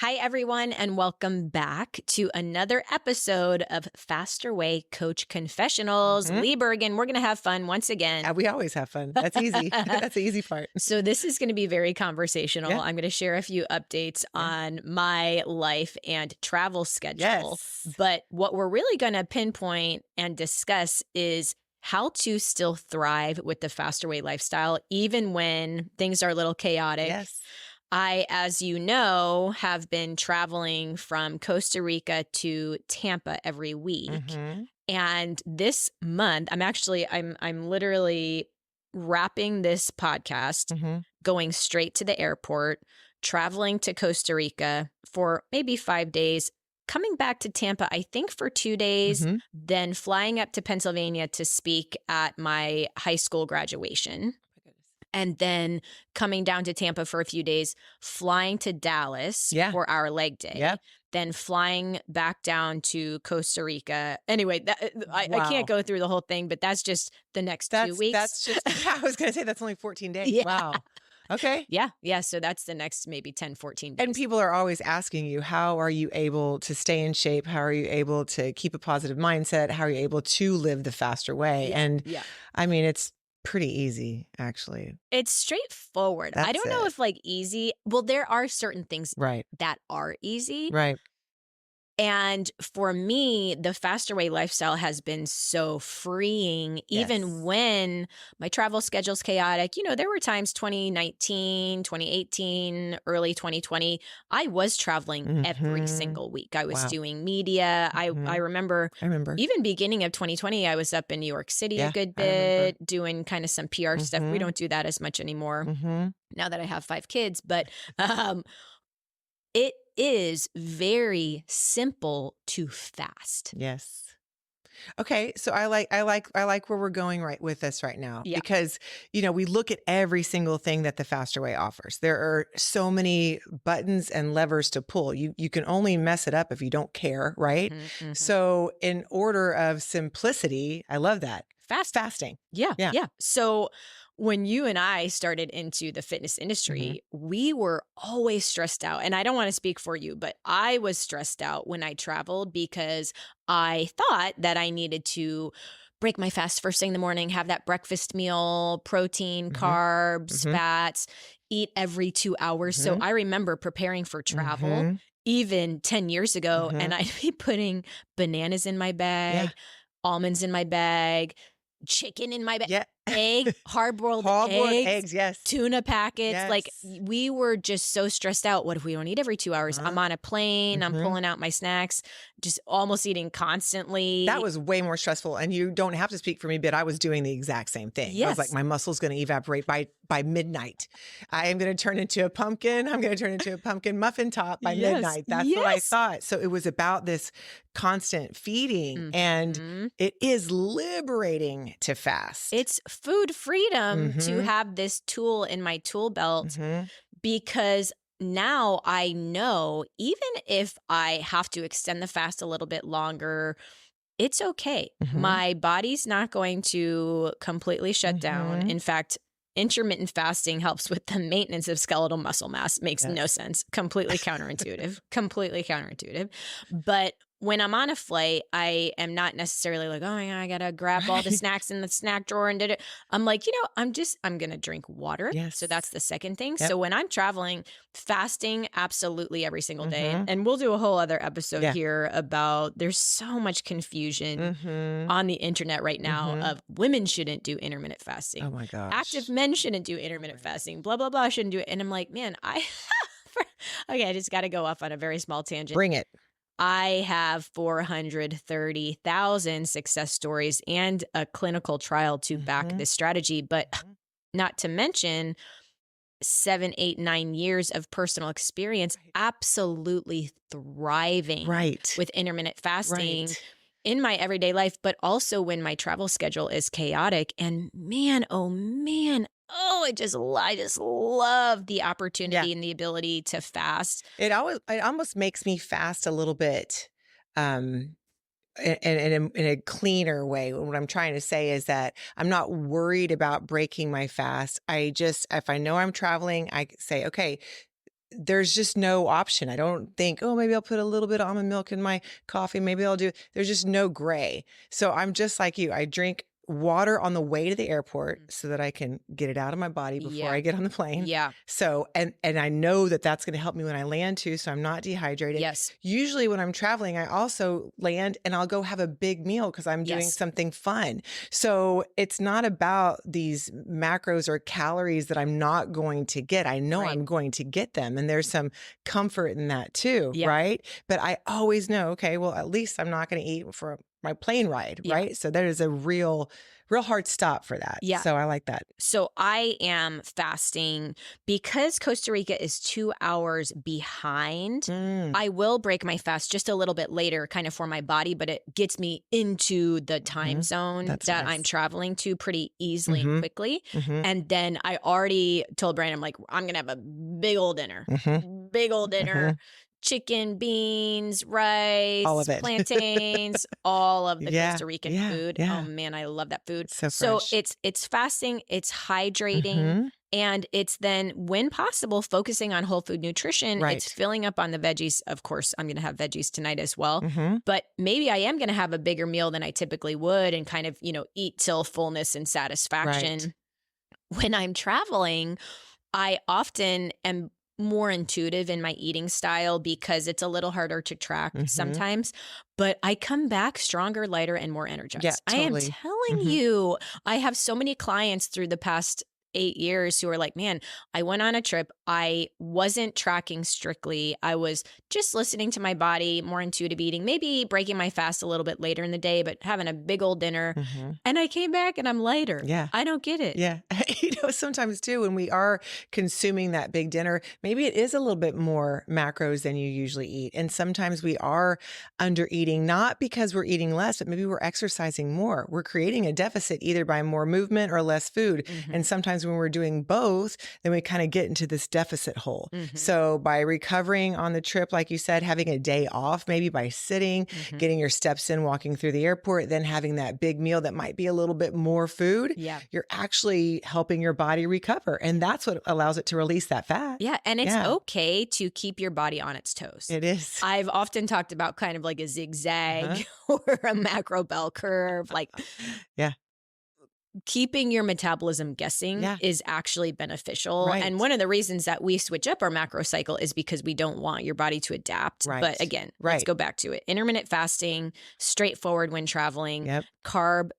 Hi, everyone, and welcome back to another episode of Faster Way Coach Confessionals. Lee Bergen, we're going to have fun once again. We always have fun. That's easy. That's the easy part. So this is going to be very conversational. Yeah. I'm going to share a few updates on my life and travel schedule. Yes. But what we're really going to pinpoint and discuss is how to still thrive with the Faster Way lifestyle, even when things are a little chaotic. Yes. I, as you know, have been traveling from Costa Rica to Tampa every week. And this month, I'm literally wrapping this podcast, going straight to the airport, traveling to Costa Rica for maybe 5 days, coming back to Tampa, I think for 2 days, then flying up to Pennsylvania to speak at my high school graduation. And then coming down to Tampa for a few days, flying to Dallas for our leg day, then flying back down to Costa Rica. Anyway, I can't go through the whole thing, but that's just the next 2 weeks. That's just, I was going to say that's only 14 days. Yeah. Wow. Okay. Yeah. So that's the next maybe 10, 14 days. And people are always asking you, how are you able to stay in shape? How are you able to keep a positive mindset? How are you able to live the faster way? I mean, it's pretty easy, actually. It's straightforward. I don't know if easy. Well, there are certain things that are easy. Right. And for me, the Faster Way lifestyle has been so freeing, even when my travel schedule's chaotic. You know, there were times 2019, 2018, early 2020, I was traveling every single week. I was doing media. I remember even beginning of 2020, I was up in New York City a good bit, doing kind of some PR stuff. We don't do that as much anymore now that I have 5 kids. But it is very simple to fast. Yes. Okay. So I like where we're going right with this right now, because, you know, we look at every single thing that the Faster Way offers. There are so many buttons and levers to pull. You can only mess it up if you don't care. Right. So in order of simplicity, I love that. Fasting. Yeah. So when you and I started into the fitness industry, we were always stressed out. And I don't want to speak for you, but I was stressed out when I traveled because I thought that I needed to break my fast first thing in the morning, have that breakfast meal, protein, carbs, fats, eat every 2 hours. So I remember preparing for travel even 10 years ago, and I'd be putting bananas in my bag, almonds in my bag, chicken in my bag, egg, hard-boiled eggs, tuna packets. Like, we were just so stressed out. What if we don't eat every 2 hours? I'm on a plane. I'm pulling out my snacks, just almost eating constantly. That was way more stressful. And you don't have to speak for me, but I was doing the exact same thing. I was like, my muscle's going to evaporate by midnight. I am going to turn into a pumpkin. I'm going to turn into a pumpkin muffin top by midnight. That's what I thought. So it was about this constant feeding, and it is liberating to fast. It's food freedom to have this tool in my tool belt, because now I know even if I have to extend the fast a little bit longer, it's okay. My body's not going to completely shut down. In fact, intermittent fasting helps with the maintenance of skeletal muscle mass. Makes no sense. Completely counterintuitive. But when I'm on a flight, I am not necessarily like, oh my God, I got to grab all the snacks in the snack drawer and did it. I'm like, I'm going to drink water. So that's the second thing. So when I'm traveling, fasting absolutely every single day. And we'll do a whole other episode here about, there's so much confusion on the internet right now of women shouldn't do intermittent fasting. Oh my gosh. Active men shouldn't do intermittent fasting. Blah, blah, blah, shouldn't do it. And I'm like, man, I just got to go off on a very small tangent. Bring it. I have 430,000 success stories and a clinical trial to back this strategy, but not to mention 7, 8, 9 years of personal experience absolutely thriving with intermittent fasting in my everyday life, but also when my travel schedule is chaotic. And man, I just love the opportunity and the ability to fast. It almost makes me fast a little bit, in a cleaner way. What I'm trying to say is that I'm not worried about breaking my fast. If I know I'm traveling, I say, okay, there's just no option. I don't think, oh, maybe I'll put a little bit of almond milk in my coffee. Maybe I'll do, there's just no gray. So I'm just like you. I drink water on the way to the airport Mm. so that I can get it out of my body before Yeah. I get on the plane. Yeah. So, and I know that that's going to help me when I land too. So I'm not dehydrated. Yes. Usually when I'm traveling, I also land and I'll go have a big meal because I'm doing Yes. something fun. So it's not about these macros or calories that I'm not going to get. I know Right. I'm going to get them. And there's some comfort in that too. Yeah. Right. But I always know, okay, well, at least I'm not going to eat for my plane ride. Yeah. Right. So there is a real hard stop for that. Yeah. So I like that. So I am fasting because Costa Rica is 2 hours behind. Mm, I will break my fast just a little bit later, kind of for my body, but it gets me into the time mhm. zone That's that nice. I'm traveling to pretty easily and Mhm. quickly. Mhm. And then I already told Brandon, I'm like, I'm going to have a big old dinner, Mhm. big old dinner. Mhm. Chicken, beans, All rice, of it. plantains, all of the Yeah. Costa Rican Yeah. food. Oh Yeah. man, I love that food. So So fresh. it's fasting, it's hydrating, Mhm. and it's then when possible focusing on whole food nutrition. It's Right. filling up on the veggies. Of course, I'm going to have veggies tonight as well. Mhm. But maybe I am going to have a bigger meal than I typically would and kind of, eat till fullness and Right. satisfaction. When I'm traveling, I often am more intuitive in my eating style because it's a little harder to track Mhm. sometimes, but I come back stronger, lighter, and more Yeah, energized. I am totally. telling Mhm. you, I have so many clients through the past 8 years who are like, man, I went on a trip. I wasn't tracking strictly. I was just listening to my body, more intuitive eating, maybe breaking my fast a little bit later in the day, but having a big old dinner. Mhm. And I came back and I'm lighter. Yeah. I don't get it. Yeah. Sometimes too, when we are consuming that big dinner, maybe it is a little bit more macros than you usually eat. And sometimes we are under eating, not because we're eating less, but maybe we're exercising more. We're creating a deficit either by more movement or less food. Hmm. And sometimes when we're doing both, then we kind of get into this deficit hole. Hmm. So by recovering on the trip, like you said, having a day off, maybe by sitting, Hmm. getting your steps in, walking through the airport, then having that big meal that might be a little bit more food, Yeah. you're actually helping your body recover. And that's what allows it to release that fat. Yeah, and it's Yeah, okay to keep your body on its toes. it is. I've often talked about kind of like a Uh-huh. zigzag or a macro bell curve. Like Yeah. keeping your metabolism guessing Yeah. is actually beneficial. And Right. one of the reasons that we switch up our macro cycle is because we don't want your body to adapt. Right. But again, let's Right. go back to it. Intermittent fasting, straightforward when traveling, Yep. carb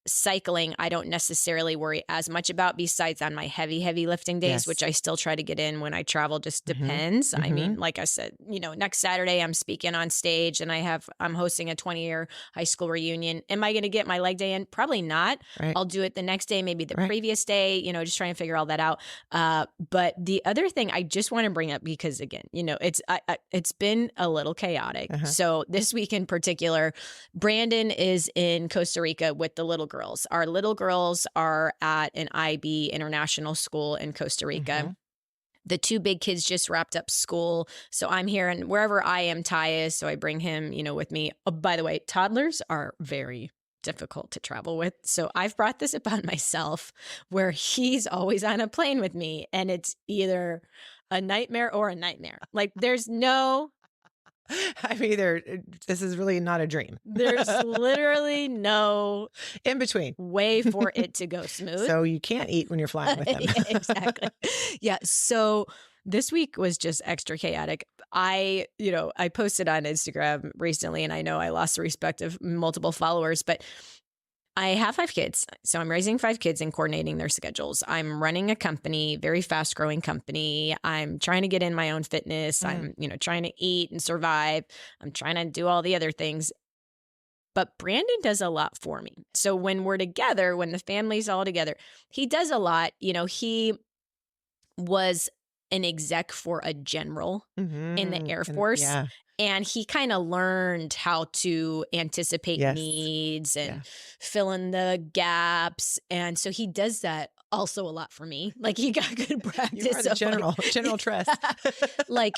cycling, I don't necessarily worry as much about besides on my heavy lifting days, which Yes. I still try to get in when I travel, just Mhm. depends. I mean, Mhm. like I said, next Saturday I'm speaking on stage and I'm hosting a 20-year high school reunion. Am I going to get my leg day in? Probably not. Right. I'll do it the next day, maybe the Right. previous day, just trying to figure all that out. But the other thing I just want to bring up, because again, it's been a little chaotic. Uh-huh. So this week in particular, Brandon is in Costa Rica with the little girls. Our little girls are at an IB international school in Costa Rica. Mhm. The two big kids just wrapped up school. So I'm here, and wherever I am, Ty is. So I bring him, with me. Oh, by the way, toddlers are very difficult to travel with. So I've brought this upon myself where he's always on a plane with me, and it's either a nightmare or a nightmare. Like there's This is really not a dream. there's literally no In between. way for it to go smooth. So you can't eat when you're flying with them. Yeah, exactly. Yeah. So this week was just extra chaotic. I posted on Instagram recently, and I know I lost the respect of multiple followers, but I have 5 kids. So I'm raising 5 kids and coordinating their schedules. I'm running a company, very fast growing company. I'm trying to get in my own fitness. Mm. I'm, trying to eat and survive. I'm trying to do all the other things. But Brandon does a lot for me. So when we're together, when the family's all together, he does a lot. He was an exec for a general in the Air And Force. yeah. And he kind of learned how to anticipate Yes. needs and Yeah. fill in the gaps. And so he does that also a lot for me. Like you got good You are practice the of general trust. like,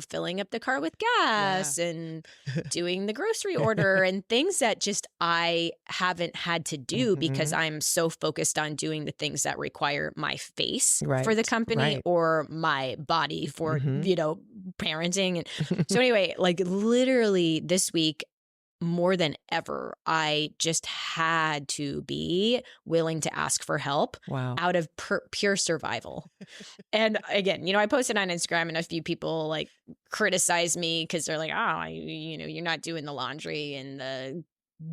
filling up the car with Yeah. gas and doing the grocery order and things that just I haven't had to do because Mhm. I'm so focused on doing the things that require my face for the Right. company Right. or my body for, Mhm. parenting. And so anyway, like literally this week, more than ever, I just had to be willing to ask for help Wow. out of pure survival. And again, I posted on Instagram and a few people like criticize me because they're like, oh, you're not doing the laundry and the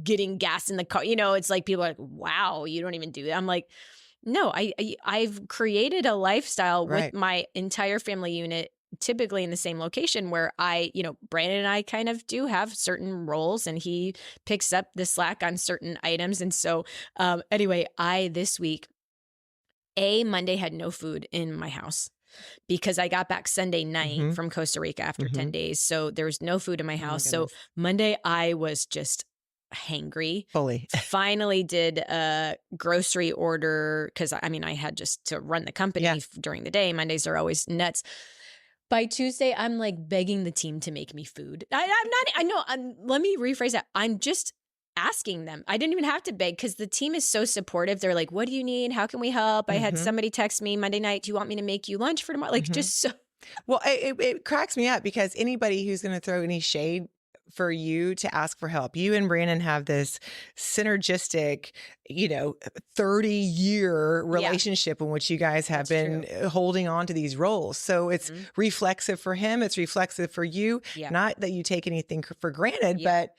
getting gas in the car. It's like people are like, wow, you don't even do that. I'm like, no, I've created a lifestyle with Right. my entire family unit, typically in the same location where Brandon and I kind of do have certain roles and he picks up the slack on certain items. And so, anyway, this week, Monday had no food in my house because I got back Sunday night Mhm. from Costa Rica after 10 Mhm. days. So there was no food in my Oh my house. So goodness. Monday, I was just hangry. Fully. Finally did a grocery order because I had just to run the company Yeah. during the day. Mondays are always nuts. By Tuesday, I'm like begging the team to make me food. I'm not, I know, let me rephrase that. I'm just asking them. I didn't even have to beg because the team is so supportive. They're like, what do you need? How can we help? I had Mhm. somebody text me Monday night, do you want me to make you lunch for tomorrow? Like Mhm. just so. Well, it cracks me up because anybody who's going to throw any shade for you to ask for help, you and Brandon have this synergistic, 30-year Yeah, relationship in which you guys have that's true. been holding on to these roles. So it's Mhm. reflexive for him. It's reflexive for you. Yeah. Not that you take anything for granted, Yeah. but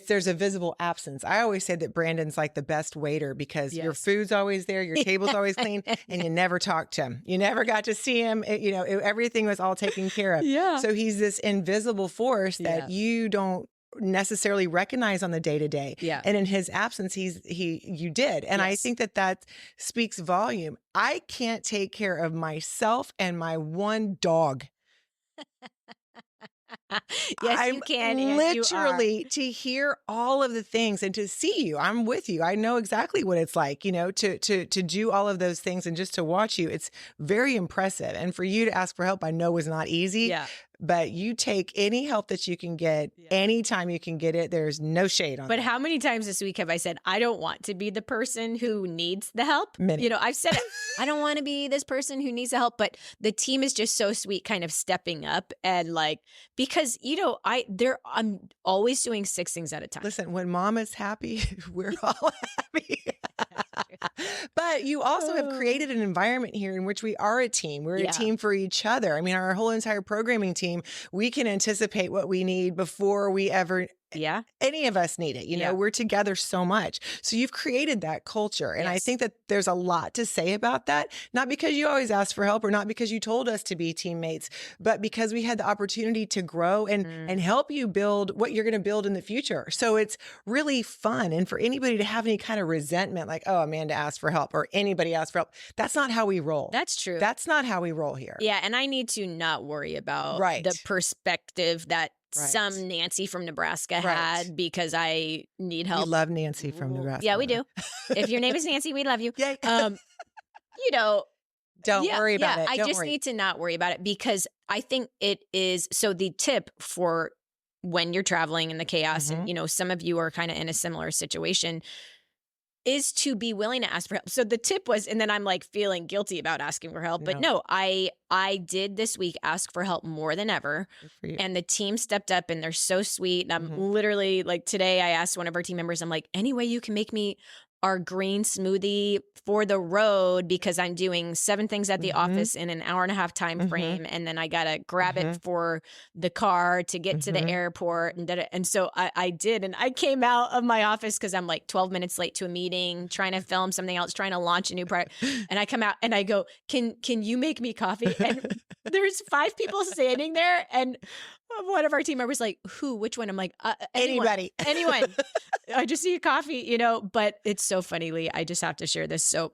there's a visible absence. I always say that Brandon's like the best waiter because your Yes. food's always there, your table's always clean, and you never talked to him. You never got to see him. Everything was all taken care of. Yeah. So he's this invisible force that Yeah. you don't necessarily recognize on the day to day. Yeah. And in his absence, you did. And I Yes. think that speaks volume. I can't take care of myself and my one dog. Yes, I'm you can, and you are. literally to hear all of the things and to see you. I'm with you. I know exactly what it's like, to do all of those things and just to watch you. It's very impressive. And for you to ask for help, I know was not easy. Yeah. But you take any help that you can get Yeah. anytime you can get it. There's no shade on But that. how many times this week have I said, I don't want to be the person who needs the help? Many. I've said it. I don't want to be this person who needs the help, but the team is just so sweet, kind of stepping up and like, because, I'm always doing 6 things at a time. Listen, when mom is happy, we're all happy. But you also have created an environment here in which we are a team. We're a team for each other. I mean, our whole entire programming team, we can anticipate what we need before we ever any of us need it. We're together so much. So you've created that culture. And I think that there's a lot to say about that, not because you always asked for help or not because you told us to be teammates, but because we had the opportunity to grow and help you build what you're going to build in the future. So it's really fun. And for anybody to have any kind of resentment, like, oh, Amanda asked for help or anybody asked for help, that's not how we roll. That's true. That's not how we roll here. Yeah. And I need to not worry about the perspective that some Nancy from Nebraska had because I need help. We love Nancy from Nebraska. Yeah, we do. If your name is Nancy, we love you. Yay. Don't worry about it. I just need to not worry about it because I think it is. So the tip for when you're traveling in the chaos and, some of you are kind of in a similar situation is to be willing to ask for help. So the tip was, and then I'm like feeling guilty about asking for help, but no, I did this week ask for help more than ever. And the team stepped up and they're so sweet. And I'm literally like today I asked one of our team members, I'm like, any way you can make me our green smoothie for the road because I'm doing 7 things at the office in an hour-and-a-half time frame. And then I got to grab it for the car to get to the airport. And so I did. And I came out of my office because I'm like 12 minutes late to a meeting, trying to film something else, trying to launch a new product. And I come out and I go, can you make me coffee? And there's 5 people standing there. And one of our team members like, who, which one? I'm like, anybody, anyone. I just need coffee, but it's so funny, Lee. I just have to share this. So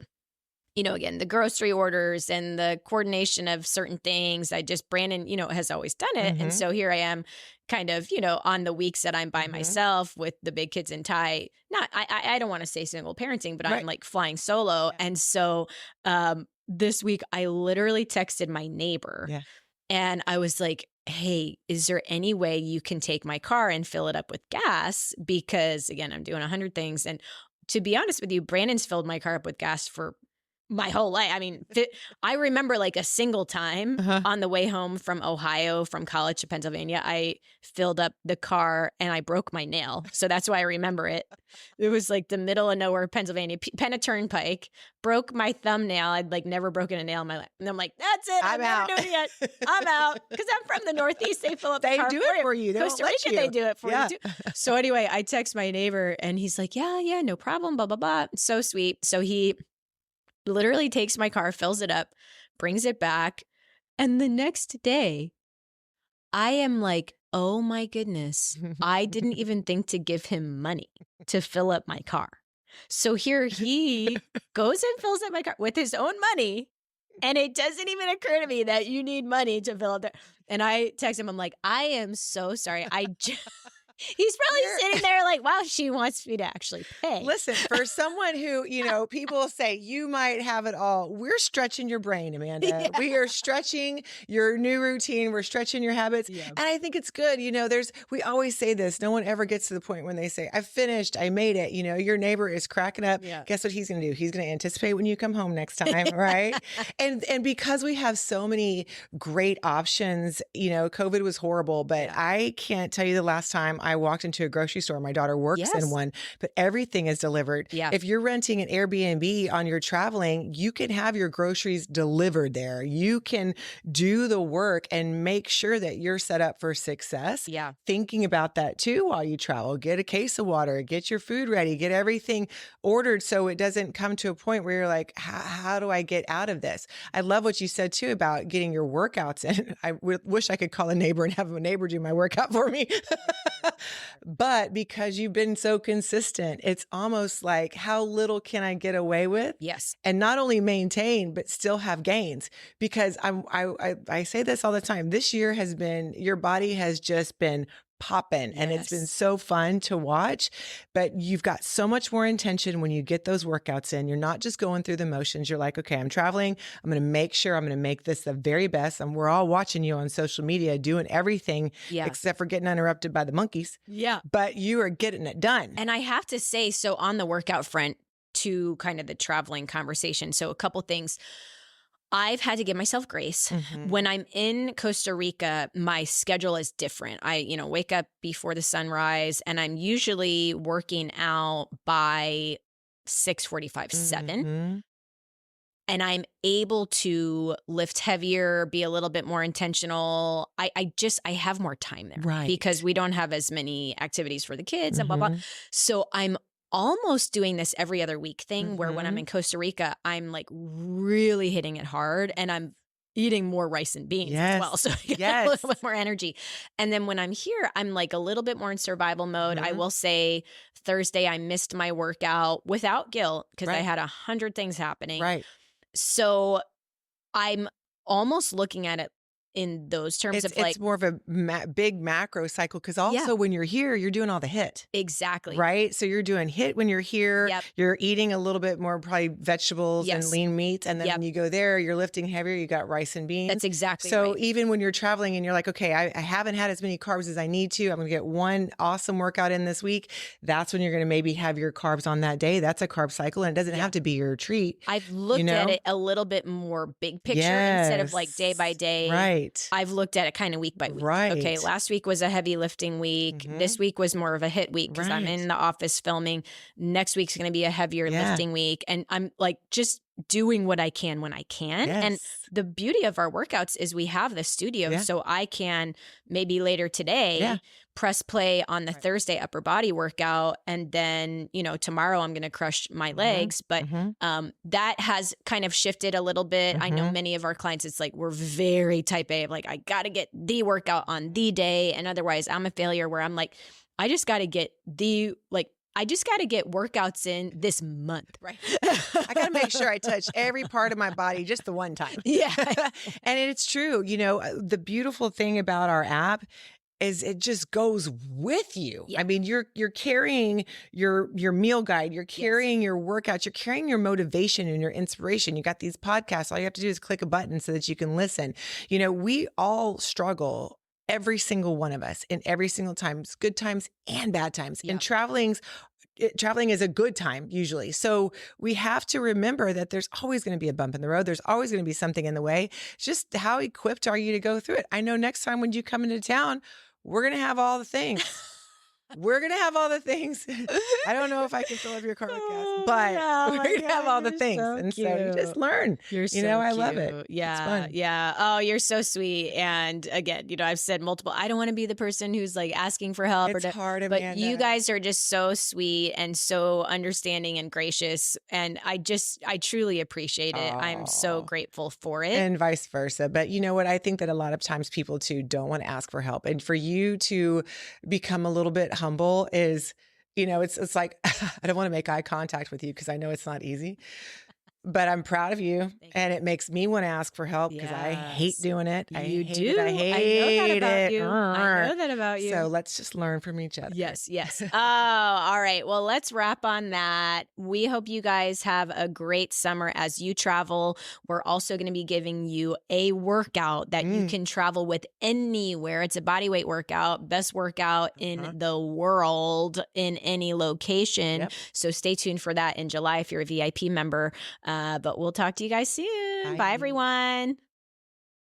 again, the grocery orders and the coordination of certain things. Brandon, has always done it. And Mhm. so here I am kind of, on the weeks that I'm by Mhm. myself with the big kids in Thai. Not, I don't want to say single parenting, but I'm Right. like flying solo. Yeah. And so this week I literally texted my neighbor Yeah. and I was like, hey, is there any way you can take my car and fill it up with gas? Because again, I'm doing 100 things. And to be honest with you, Brandon's filled my car up with gas for my whole life. I mean, I remember like a single time Uh-huh. on the way home from Ohio, from college to Pennsylvania, I filled up the car and I broke my nail. So that's why I remember it. It was like the middle of nowhere, Pennsylvania, Penn Turnpike, broke my thumbnail. I'd like never broken a nail in my life. And I'm like, that's it. I'm I'm never out. doing it again. I'm out. Because I'm from the Northeast. They fill up the They car do it for you. They won't Costa let Rica, you. they do it for Yeah. you too. So anyway, I text my neighbor and he's like, yeah, no problem, blah, blah, blah. So sweet. So he literally takes my car, fills it up, brings it back. And the next day, I am like, oh my goodness, I didn't even think to give him money to fill up my car. So here he goes and fills up my car with his own money. And it doesn't even occur to me that you need money to fill up there. And I text him, I'm like, I am so sorry. He's probably You're sitting there like, wow, she wants me to actually pay. Listen, for someone who, people say you might have it all, we're stretching your brain, Amanda. Yeah. We are stretching your new routine. We're stretching your habits. Yeah. And I think it's good. We always say this. No one ever gets to the point when they say, I finished, I made it. Your neighbor is cracking up. Yeah. Guess what he's going to do? He's going to anticipate when you come home next time, right? And because we have so many great options, COVID was horrible, but Yeah. I can't tell you the last time I walked into a grocery store. My daughter works in one, but everything is delivered. Yeah. If you're renting an Airbnb on your traveling, you can have your groceries delivered there. You can do the work and make sure that you're set up for success. Yeah. Thinking about that too while you travel. Get a case of water, get your food ready, get everything ordered so it doesn't come to a point where you're like, how do I get out of this? I love what you said too about getting your workouts in. I wish I could call a neighbor and have a neighbor do my workout for me. But because you've been so consistent, it's almost like, how little can I get away with? Yes. And not only maintain, but still have gains. Because I say this all the time. This year your body has just been popping and it's been so fun to watch, but you've got so much more intention when you get those workouts in. You're not just going through the motions. You're like, okay, I'm traveling. I'm going to make sure I'm going to make this the very best. And we're all watching you on social media doing everything except for getting interrupted by the monkeys. Yeah. But you are getting it done. And I have to say, so on the workout front to kind of the traveling conversation. So a couple things. I've had to give myself grace. Mhm. When I'm in Costa Rica, my schedule is different. I, wake up before the sunrise and I'm usually working out by 6:45, 7. Mhm. And I'm able to lift heavier, be a little bit more intentional. I have more time there. Right. Because we don't have as many activities for the kids and blah, blah. Mhm. So I'm almost doing this every other week thing where when I'm Mhm. in Costa Rica, I'm like really hitting it hard and I'm eating more rice and beans as well. So I get a little bit more energy. And then when I'm here, I'm like a little bit more in survival mode. I will say Thursday, I missed my workout without guilt because I had 100 things happening. Right. So I'm almost looking at it in those terms of like, it's more of a big macro cycle because also when you're here, you're doing all the hit. Exactly. Right. So you're doing hit when you're here. Yep. You're eating a little bit more probably vegetables and lean meats. And then when you go there, you're lifting heavier. You got rice and beans. That's exactly so right. even when you're traveling and you're like, okay, I haven't had as many carbs as I need to. I'm going to get one awesome workout in this week. That's when you're going to maybe have your carbs on that day. That's a carb cycle. And it doesn't have to be your treat. I've looked at it a little bit more big picture instead of like day by day. Right. I've looked at it kind of week by week. Right. Okay. Last week was a heavy lifting week. This week was more of a hit week because I'm in the office filming. Next week's going to be a heavier lifting week. And I'm like just doing what I can when I can. And the beauty of our workouts is we have the studio. So I can maybe later today press play on the Thursday upper body workout. And then, tomorrow I'm going to crush my legs. But that has kind of shifted a little bit. I know many of our clients, it's like, we're very type A of like, I got to get the workout on the day. And otherwise I'm a failure where I'm like, I just got to get the like I just got to get workouts in this month. Right. I got to make sure I touch every part of my body just the one time. Yeah. And it's true. The beautiful thing about our app is it just goes with you. Yeah. I mean, you're carrying your meal guide, you're carrying Yes. your workouts, you're carrying your motivation and your inspiration. You got these podcasts. All you have to do is click a button so that you can listen. We all struggle, every single one of us, in every single times, good times and bad times. Yeah. And traveling is a good time usually. So we have to remember that there's always going to be a bump in the road. There's always going to be something in the way. It's just how equipped are you to go through it? I know next time when you come into town, we're going to have all the things. We're going to have all the things. I don't know if I can fill up your car with gas, but we're going to have all the things. So and cute. so you just learn. You're so I cute. love it. Yeah. It's fun. Yeah. Oh, you're so sweet. And again, I've said multiple, I don't want to be the person who's like asking for help. It's hard, but Amanda. you guys are just so sweet and so understanding and gracious. And I truly appreciate it. I'm so grateful for it. And vice versa. But you know what? I think that a lot of times people too don't want to ask for help. And for you to become a little bit humble is, it's like, I don't want to make eye contact with you because I know it's not easy, but I'm proud of you. And it makes me want to ask for help because I hate doing it. You I hate do. it. I hate know that about it. you. I know that about you. So let's just learn from each other. Yes, yes. Oh, all right. Well, let's wrap on that. We hope you guys have a great summer as you travel. We're also going to be giving you a workout that you can travel with anywhere. It's a bodyweight workout, best workout in the world in any location. Yep. So stay tuned for that in July if you're a VIP member. But we'll talk to you guys soon. Bye everyone.